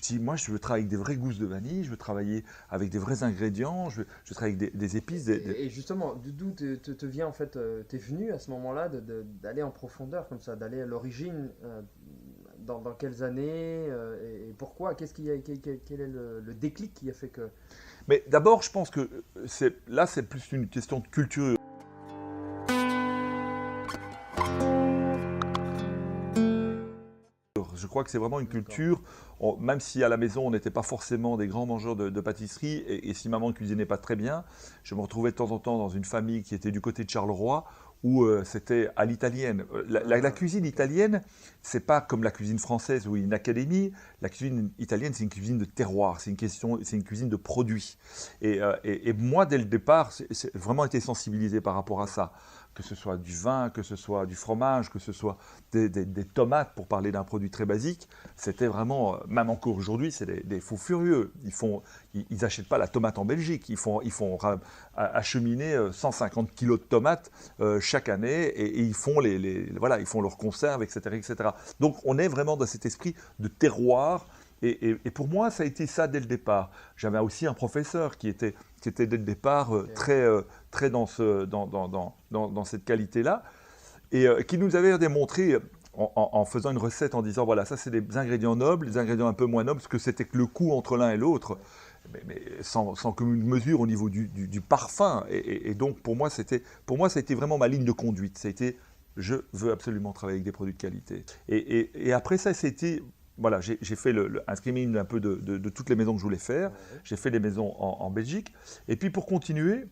Je dis, moi, je veux travailler avec des vraies gousses de vanille, je veux travailler avec des vrais ingrédients, je veux travailler avec des épices. Et justement, d'où te vient en fait, t'es venu à ce moment-là d'aller en profondeur comme ça, d'aller à l'origine, dans quelles années et pourquoi? Quel est le déclic qui a fait que... Mais d'abord, je pense que là, c'est plus une question de culture. Je crois que c'est vraiment une D'accord. culture, même si à la maison on n'était pas forcément des grands mangeurs de pâtisserie, et si maman ne cuisinait pas très bien, je me retrouvais de temps en temps dans une famille qui était du côté de Charleroi, où c'était à l'italienne. La Ah, cuisine ok. italienne, c'est pas comme la cuisine française où il y a une académie. La cuisine italienne, c'est une cuisine de terroir, c'est une cuisine de produits. Et moi, dès le départ, c'est vraiment été sensibilisé par rapport à ça. Que ce soit du vin, que ce soit du fromage, que ce soit des tomates, pour parler d'un produit très basique, c'était vraiment, même encore aujourd'hui, c'est des fous furieux. Ils n'achètent pas la tomate en Belgique, acheminer 150 kilos de tomates chaque année, et ils font voilà, ils font leurs conserves, etc., etc. Donc on est vraiment dans cet esprit de terroir. Et pour moi, ça a été ça dès le départ. J'avais aussi un professeur qui était dès le départ Ok. très dans cette qualité-là, et qui nous avait démontré en faisant une recette, en disant voilà, ça c'est des ingrédients nobles, des ingrédients un peu moins nobles, parce que c'était que le coût entre l'un et l'autre, Ouais. mais sans commune mesure au niveau du parfum. Et donc pour moi, ça a été vraiment ma ligne de conduite. Ça a été, je veux absolument travailler avec des produits de qualité. Et après ça, c'était voilà, j'ai fait un screening un peu de toutes les maisons que je voulais faire. Ouais. J'ai fait des maisons en Belgique. Et puis pour continuer,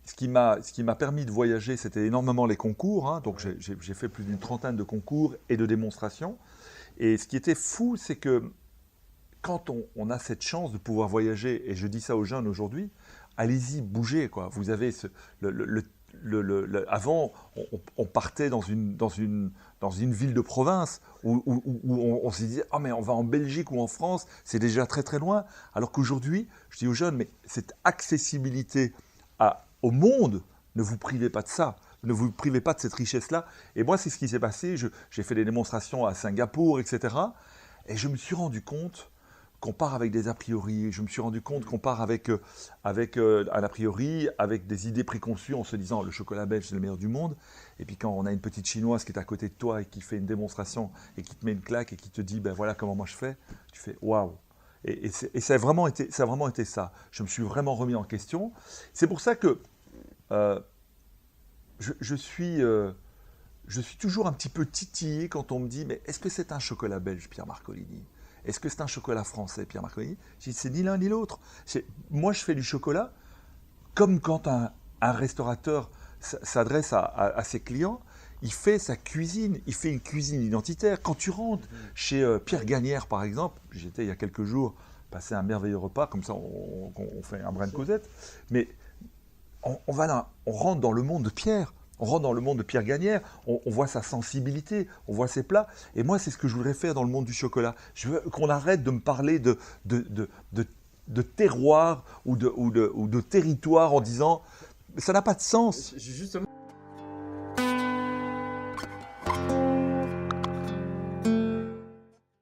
ce qui m'a permis de voyager, c'était énormément les concours, hein. Donc Ouais. j'ai fait plus d'une trentaine de concours et de démonstrations. Et ce qui était fou, c'est que quand on a cette chance de pouvoir voyager, et je dis ça aux jeunes aujourd'hui, allez-y, bougez, quoi. Vous avez avant, on partait dans une ville de province où on se disait ah, mais on va en Belgique ou en France, c'est déjà très très loin. Alors qu'aujourd'hui, je dis aux jeunes, mais cette accessibilité au monde, ne vous privez pas de ça. Ne vous privez pas de cette richesse-là. Et moi, c'est ce qui s'est passé. J'ai fait des démonstrations à Singapour, etc. Et je me suis rendu compte qu'on part avec des a priori. Je me suis rendu compte Mm. qu'on part avec un a priori, avec des idées préconçues, en se disant le chocolat belge c'est le meilleur du monde. Et puis quand on a une petite chinoise qui est à côté de toi et qui fait une démonstration et qui te met une claque et qui te dit ben voilà comment moi je fais, tu fais waouh. Et ça a vraiment été ça. Je me suis vraiment remis en question. C'est pour ça que euh, je, je suis, euh, je suis toujours un petit peu titillé quand on me dit mais est-ce que c'est un chocolat belge, Pierre Marcolini? Est-ce que c'est un chocolat français, Pierre Marcolini? Je dis c'est ni l'un ni l'autre. Moi, je fais du chocolat comme quand un restaurateur s'adresse à ses clients. Il fait sa cuisine, il fait une cuisine identitaire. Quand tu rentres Mhm. chez Pierre Gagnère, par exemple, j'étais il y a quelques jours, passer un merveilleux repas, comme ça on fait un brin de C'est- causette, mais on va là, on rentre dans le monde de Pierre. On rentre dans le monde de Pierre Gagnère, on voit sa sensibilité, on voit ses plats. Et moi, c'est ce que je voudrais faire dans le monde du chocolat. Je veux qu'on arrête de me parler de, de, de terroir ou de territoire en disant ça n'a pas de sens. Justement.